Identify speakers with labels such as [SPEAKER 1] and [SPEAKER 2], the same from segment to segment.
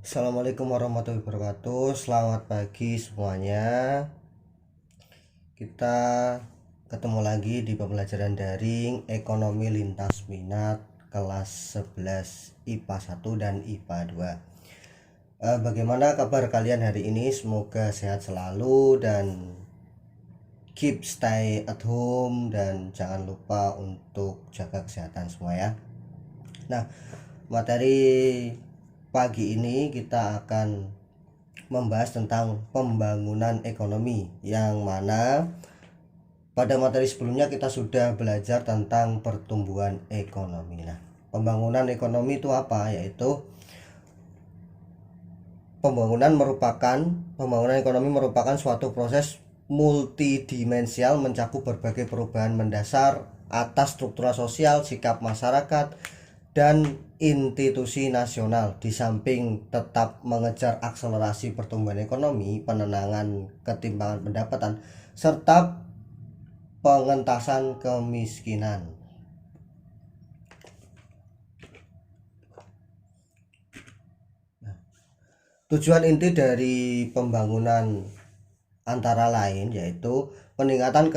[SPEAKER 1] Assalamualaikum warahmatullahi wabarakatuh. Selamat pagi semuanya. Kita ketemu lagi di pembelajaran daring Ekonomi Lintas Minat kelas 11 IPA 1 dan IPA 2. Bagaimana kabar kalian hari ini? Semoga sehat selalu dan keep stay at home dan jangan lupa untuk jaga kesehatan semua ya. Nah, materi pagi ini kita akan membahas tentang pembangunan ekonomi, yang mana pada materi sebelumnya kita sudah belajar tentang pertumbuhan ekonomi. Nah, pembangunan ekonomi itu apa? Yaitu pembangunan ekonomi merupakan suatu proses multidimensial mencakup berbagai perubahan mendasar atas struktural sosial, sikap masyarakat, dan institusi nasional. Di samping tetap mengejar akselerasi pertumbuhan ekonomi, penenangan ketimpangan pendapatan, serta pengentasan kemiskinan. Tujuan inti dari pembangunan antara lain yaitu peningkatan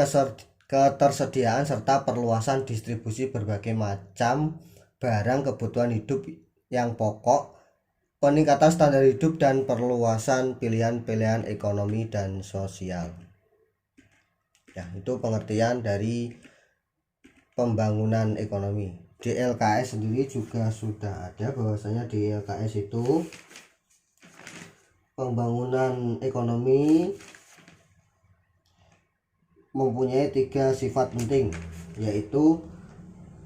[SPEAKER 1] ketersediaan serta perluasan distribusi berbagai macam barang kebutuhan hidup yang pokok, peningkatan standar hidup, dan perluasan pilihan-pilihan ekonomi dan sosial. Ya, itu pengertian dari pembangunan ekonomi. Di LKS sendiri juga sudah ada bahwasanya di LKS itu pembangunan ekonomi mempunyai 3 sifat penting, yaitu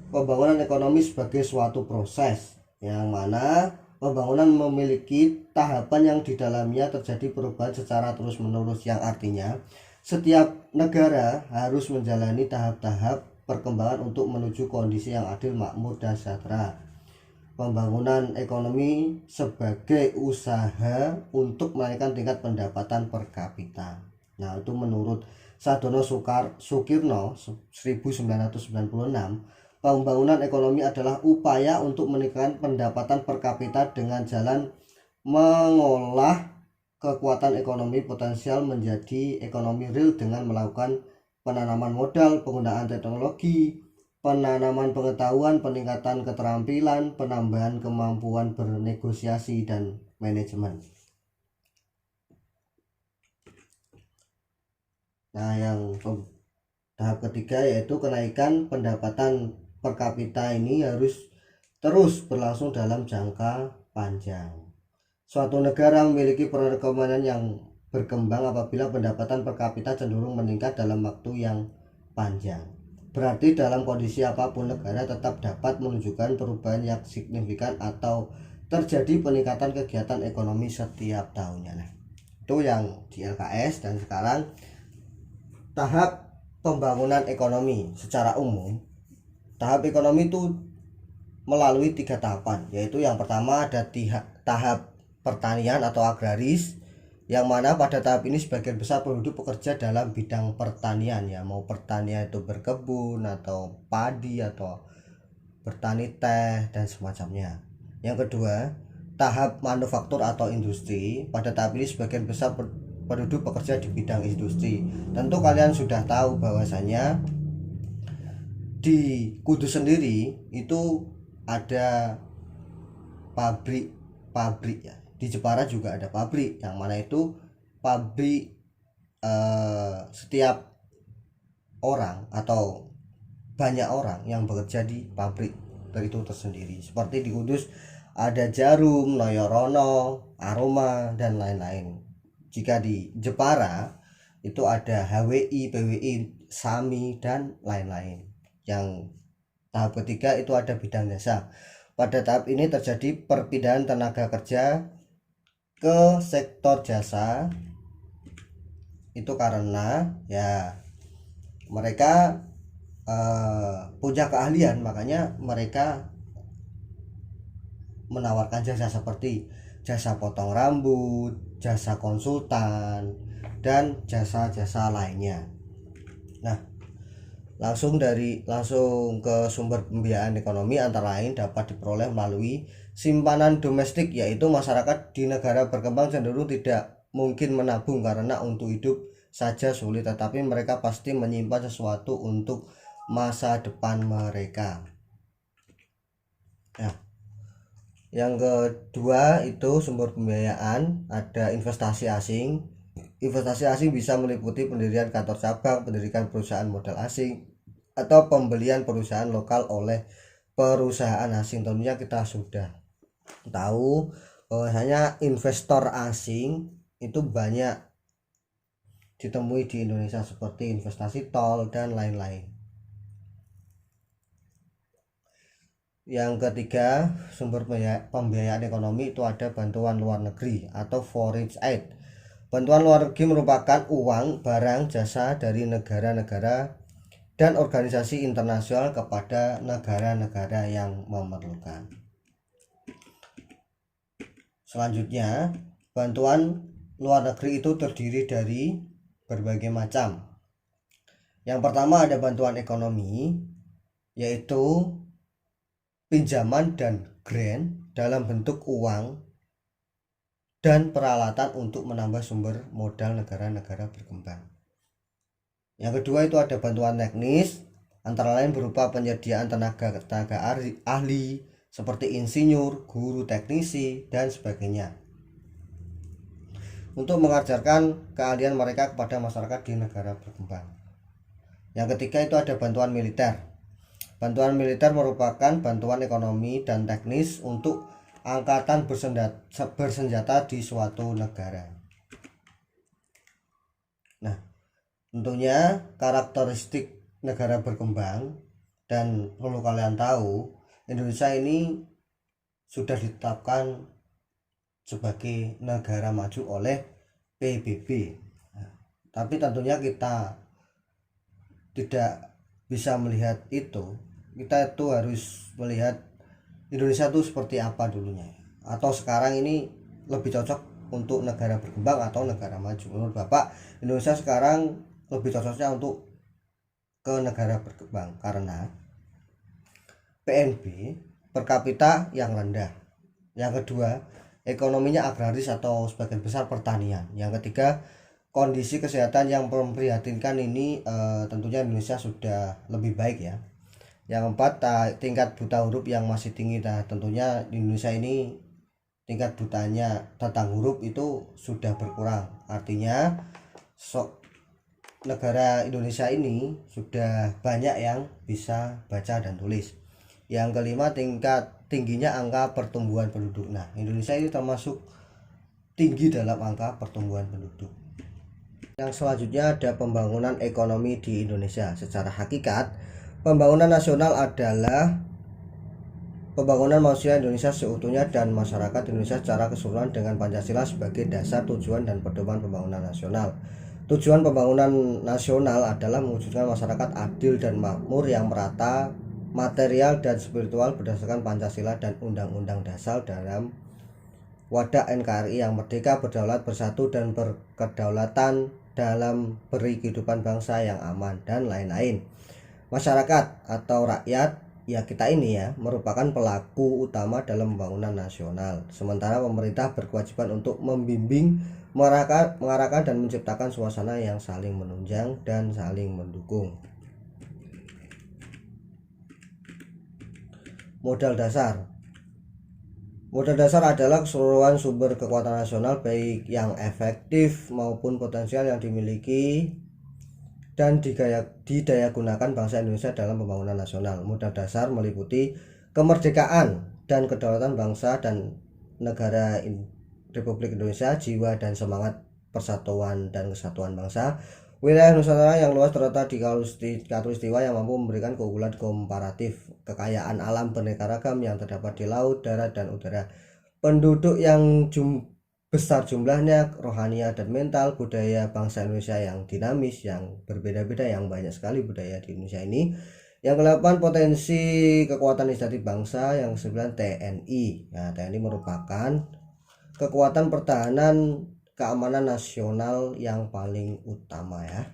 [SPEAKER 1] pembangunan ekonomi sebagai suatu proses yang mana pembangunan memiliki tahapan yang di dalamnya terjadi perubahan secara terus-menerus, yang artinya setiap negara harus menjalani tahap-tahap perkembangan untuk menuju kondisi yang adil, makmur, dan sejahtera. Pembangunan ekonomi sebagai usaha untuk menaikkan tingkat pendapatan per kapita. Nah, itu menurut Sadono Sukirno 1996, pembangunan ekonomi adalah upaya untuk meningkatkan pendapatan per kapita dengan jalan mengolah kekuatan ekonomi potensial menjadi ekonomi real dengan melakukan penanaman modal, penggunaan teknologi, penanaman pengetahuan, peningkatan keterampilan, penambahan kemampuan bernegosiasi, dan manajemen. Nah, yang tahap ketiga yaitu kenaikan pendapatan per kapita ini harus terus berlangsung dalam jangka panjang. Suatu negara memiliki perekonomian yang berkembang apabila pendapatan per kapita cenderung meningkat dalam waktu yang panjang. Berarti dalam kondisi apapun negara tetap dapat menunjukkan perubahan yang signifikan atau terjadi peningkatan kegiatan ekonomi setiap tahunnya. Nah, itu yang di LKS. Dan sekarang tahap pembangunan ekonomi secara umum. Tahap ekonomi itu melalui 3 tahapan, yaitu yang pertama ada tahap pertanian atau agraris, yang mana pada tahap ini sebagian besar penduduk bekerja dalam bidang pertanian, ya, mau pertanian itu berkebun atau padi atau bertani teh dan semacamnya. Yang kedua, tahap manufaktur atau industri. Pada tahap ini sebagian besar penduduk bekerja di bidang industri. Tentu kalian sudah tahu bahwasanya di Kudus sendiri itu ada pabrik ya. Di Jepara juga ada pabrik, yang mana itu pabrik setiap orang atau banyak orang yang bekerja di pabrik itu tersendiri. Seperti di Kudus ada Jarum, Noyorono, Aroma, dan lain-lain. Jika di Jepara itu ada HWI, PWI, SAMI, dan lain-lain. Yang tahap ketiga itu ada bidang jasa. Pada tahap ini terjadi perpindahan tenaga kerja ke sektor jasa, itu karena ya mereka punya keahlian, makanya mereka menawarkan jasa seperti jasa potong rambut, jasa konsultan, dan jasa-jasa lainnya. Nah, langsung ke sumber pembiayaan ekonomi antara lain dapat diperoleh melalui simpanan domestik, yaitu masyarakat di negara berkembang cenderung tidak mungkin menabung karena untuk hidup saja sulit, tetapi mereka pasti menyimpan sesuatu untuk masa depan mereka. Nah, yang kedua itu sumber pembiayaan, ada investasi asing. Investasi asing bisa meliputi pendirian kantor cabang, pendirian perusahaan modal asing, atau pembelian perusahaan lokal oleh perusahaan asing. Tentunya kita sudah tahu bahwasanya investor asing itu banyak ditemui di Indonesia seperti investasi tol dan lain-lain. Yang ketiga, sumber pembiayaan ekonomi itu ada bantuan luar negeri atau foreign aid. Bantuan luar negeri merupakan uang, barang, jasa dari negara-negara dan organisasi internasional kepada negara-negara yang memerlukan. Selanjutnya, bantuan luar negeri itu terdiri dari berbagai macam. Yang pertama ada bantuan ekonomi, yaitu pinjaman dan grant dalam bentuk uang dan peralatan untuk menambah sumber modal negara-negara berkembang. Yang kedua itu ada bantuan teknis, antara lain berupa penyediaan tenaga ahli seperti insinyur, guru teknisi, dan sebagainya, untuk mengajarkan keahlian mereka kepada masyarakat di negara berkembang. Yang ketiga itu ada bantuan militer. Bantuan militer merupakan bantuan ekonomi dan teknis untuk angkatan bersenjata di suatu negara. Nah, tentunya karakteristik negara berkembang, dan perlu kalian tahu, Indonesia ini sudah ditetapkan sebagai negara maju oleh PBB. Nah, tapi tentunya kita tidak bisa melihat itu. Kita itu harus melihat Indonesia itu seperti apa dulunya, atau sekarang ini lebih cocok untuk negara berkembang atau negara maju. Menurut Bapak, Indonesia sekarang lebih cocoknya untuk ke negara berkembang karena PNB per kapita yang rendah. Yang kedua, ekonominya agraris atau sebagian besar pertanian. Yang ketiga, kondisi kesehatan yang memprihatinkan ini tentunya Indonesia sudah lebih baik ya. Yang keempat, tingkat buta huruf yang masih tinggi. Nah, tentunya di Indonesia ini tingkat butanya tentang huruf itu sudah berkurang. Artinya negara Indonesia ini sudah banyak yang bisa baca dan tulis. Yang kelima, tingkat tingginya angka pertumbuhan penduduk. Nah, Indonesia ini termasuk tinggi dalam angka pertumbuhan penduduk. Yang selanjutnya ada pembangunan ekonomi di Indonesia. Secara hakikat, pembangunan nasional adalah pembangunan manusia Indonesia seutuhnya dan masyarakat Indonesia secara keseluruhan dengan Pancasila sebagai dasar, tujuan, dan pedoman pembangunan nasional. Tujuan pembangunan nasional adalah mewujudkan masyarakat adil dan makmur yang merata material dan spiritual berdasarkan Pancasila dan Undang-Undang Dasar dalam wadah NKRI yang merdeka, berdaulat, bersatu, dan berkedaulatan dalam beri kehidupan bangsa yang aman, dan lain-lain. Masyarakat atau rakyat, ya kita ini ya, merupakan pelaku utama dalam pembangunan nasional. Sementara pemerintah berkewajiban untuk membimbing, mengarahkan dan menciptakan suasana yang saling menunjang dan saling mendukung. Modal dasar. Modal dasar adalah keseluruhan sumber kekuatan nasional, baik yang efektif maupun potensial yang dimiliki dan didaya gunakan bangsa Indonesia dalam pembangunan nasional. Modal dasar meliputi kemerdekaan dan kedaulatan bangsa dan negara Republik Indonesia, jiwa dan semangat persatuan dan kesatuan bangsa, wilayah Nusantara yang luas terletak di khatulistiwa yang mampu memberikan keunggulan komparatif, kekayaan alam beraneka ragam yang terdapat di laut, darat, dan udara, penduduk yang besar jumlahnya, rohania dan mental, budaya bangsa Indonesia yang dinamis, yang berbeda-beda, yang banyak sekali budaya di Indonesia ini. Yang ke-8, potensi kekuatan inisiatif bangsa. Yang ke-9, TNI. Nah, TNI merupakan kekuatan pertahanan keamanan nasional yang paling utama ya.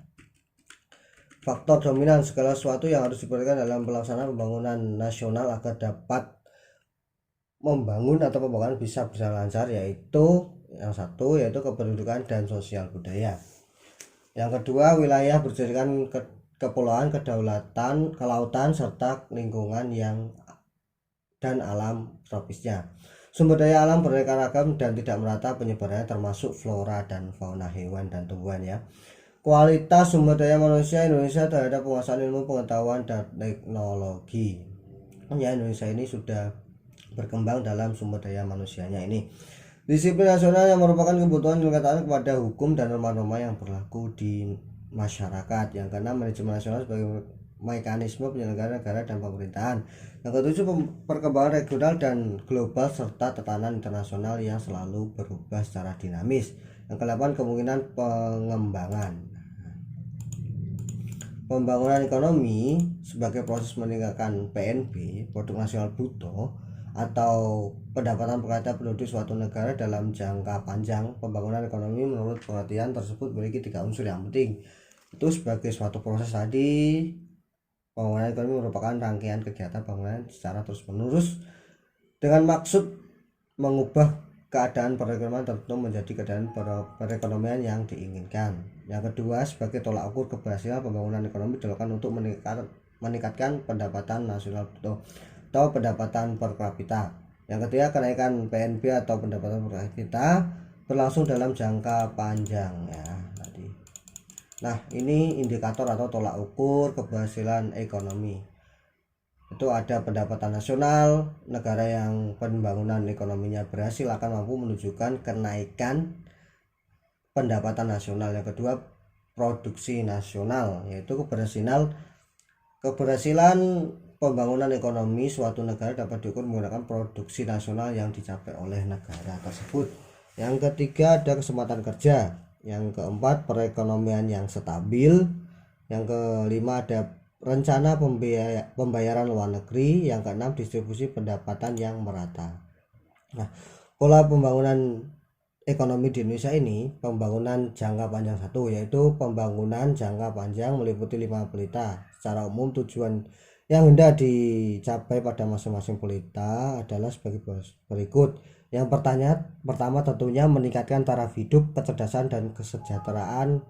[SPEAKER 1] Faktor dominan, segala sesuatu yang harus diperhatikan dalam pelaksanaan pembangunan nasional agar dapat membangun atau pembangunan bisa berjalan lancar, yaitu yang satu yaitu kependudukan dan sosial budaya. Yang kedua, wilayah berjaringan kepulauan, kedaulatan, kelautan serta lingkungan yang dan alam tropisnya. Sumber daya alam beraneka ragam dan tidak merata penyebarannya, termasuk flora dan fauna, hewan dan tumbuhan ya. Kualitas sumber daya manusia Indonesia terhadap penguasaan ilmu pengetahuan dan teknologi. Ya, Indonesia ini sudah berkembang dalam sumber daya manusianya ini. Disiplin nasional yang merupakan kebutuhan kelekatan kepada hukum dan norma-norma yang berlaku di masyarakat. Yang keenam, manajemen nasional sebagai mekanisme penyelenggara negara dan pemerintahan. Yang ketujuh, perkembangan regional dan global serta tatanan internasional yang selalu berubah secara dinamis. Yang kedelapan, kemungkinan pengembangan. Pembangunan ekonomi sebagai proses meningkatkan PNB, produk nasional bruto, atau pendapatan per kapita penduduk suatu negara dalam jangka panjang. Pembangunan ekonomi menurut pengertian tersebut memiliki 3 unsur yang penting. Itu sebagai suatu proses tadi. Pembangunan ekonomi merupakan rangkaian kegiatan pembangunan secara terus-menerus dengan maksud mengubah keadaan perekonomian tertentu menjadi keadaan perekonomian yang diinginkan. Yang kedua, sebagai tolak ukur keberhasilan pembangunan ekonomi dilakukan untuk meningkatkan pendapatan nasional bruto atau pendapatan per kapita. Yang ketiga, kenaikan PNB atau pendapatan per kapita berlangsung dalam jangka panjang ya tadi. Nah, ini indikator atau tolak ukur keberhasilan ekonomi. Itu ada pendapatan nasional. Negara yang pembangunan ekonominya berhasil akan mampu menunjukkan kenaikan pendapatan nasional. Yang kedua, produksi nasional, yaitu keberhasilan pembangunan ekonomi suatu negara dapat diukur menggunakan produksi nasional yang dicapai oleh negara tersebut. Yang ketiga, ada kesempatan kerja. Yang keempat, perekonomian yang stabil. Yang kelima, ada rencana pembayaran luar negeri. Yang keenam, distribusi pendapatan yang merata. Nah, pola pembangunan ekonomi di Indonesia ini pembangunan jangka panjang satu, yaitu pembangunan jangka panjang meliputi 5 pelita. Secara umum tujuan yang hendak dicapai pada masing-masing pelita adalah sebagai berikut. Yang pertama tentunya meningkatkan taraf hidup, kecerdasan dan kesejahteraan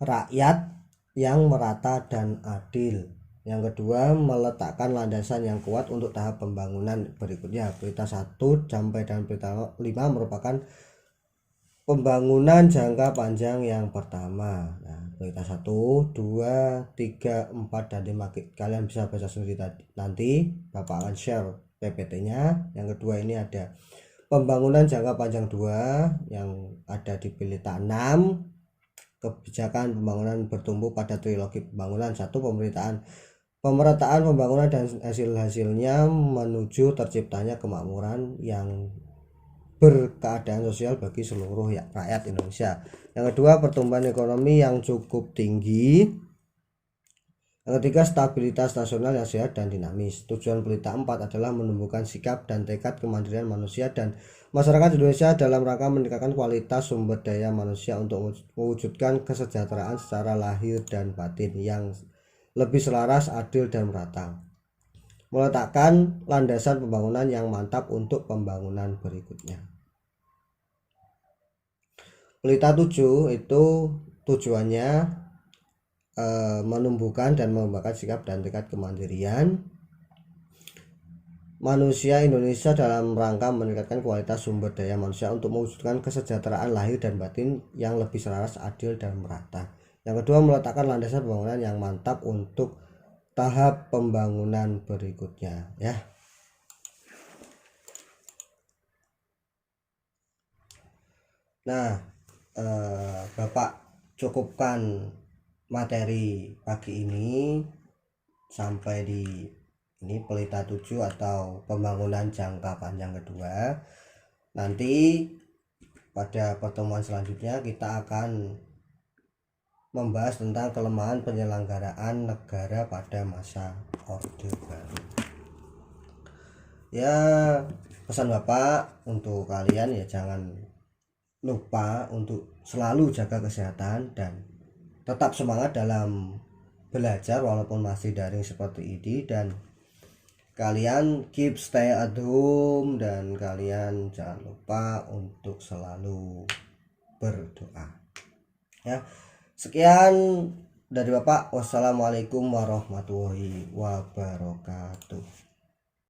[SPEAKER 1] rakyat yang merata dan adil. Yang kedua, meletakkan landasan yang kuat untuk tahap pembangunan berikutnya. Pelita 1 sampai dan pelita 5 merupakan pembangunan jangka panjang yang pertama. Nah, pelita 1, 2, 3, 4 dan 5 kalian bisa baca sendiri nanti. Bapak akan share PPT-nya. Yang kedua, ini ada pembangunan jangka panjang 2 yang ada di pelita 6. Kebijakan pembangunan bertumbuh pada trilogi pembangunan. 1, pemerataan pembangunan dan hasil-hasilnya menuju terciptanya kemakmuran yang berkeadaan sosial bagi seluruh rakyat Indonesia. Yang kedua, pertumbuhan ekonomi yang cukup tinggi. Yang ketiga, stabilitas nasional yang sehat dan dinamis. Tujuan pelita 4 adalah menumbuhkan sikap dan tekad kemandirian manusia dan masyarakat Indonesia dalam rangka meningkatkan kualitas sumber daya manusia untuk mewujudkan kesejahteraan secara lahir dan batin yang lebih selaras, adil dan merata. Meletakkan landasan pembangunan yang mantap untuk pembangunan berikutnya. Pelita 7 itu tujuannya menumbuhkan dan mengembangkan sikap dan tekad kemandirian manusia Indonesia dalam rangka meningkatkan kualitas sumber daya manusia untuk mewujudkan kesejahteraan lahir dan batin yang lebih selaras, adil dan merata. Yang kedua, meletakkan landasan pembangunan yang mantap untuk tahap pembangunan berikutnya ya. Nah, Bapak cukupkan materi pagi ini sampai di ini pelita 7 atau pembangunan jangka panjang kedua. Nanti pada pertemuan selanjutnya kita akan membahas tentang kelemahan penyelenggaraan negara pada masa Orde Baru. Ya, pesan Bapak untuk kalian ya, jangan lupa untuk selalu jaga kesehatan dan tetap semangat dalam belajar walaupun masih daring seperti ini, dan kalian keep stay at home dan kalian jangan lupa untuk selalu berdoa ya. Sekian dari Bapak. Wassalamualaikum warahmatullahi wabarakatuh.